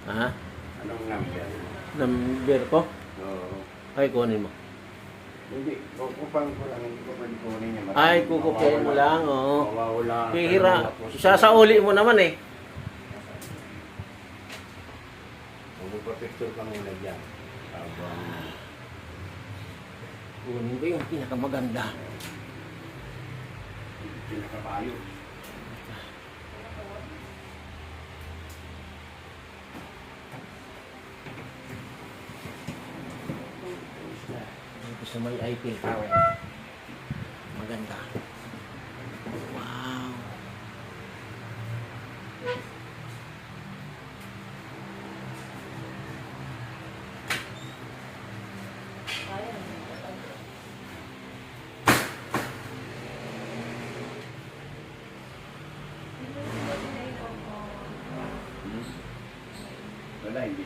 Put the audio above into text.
Ha? Anong number? Number ko? Oo. Ay, kunin mo. Hindi, kukupan ko lang, hindi ko pwede kunin niya. Ay, kukupain mo lang, oo. Mawawala. Pihira. Sasauli mo naman eh. Magpapicture ka muna dyan. Habang Kunin ko yung pinakamaganda. pinakabayo. Dito sa may Eiffel Tower. Maganda. Wow. Wala, hindi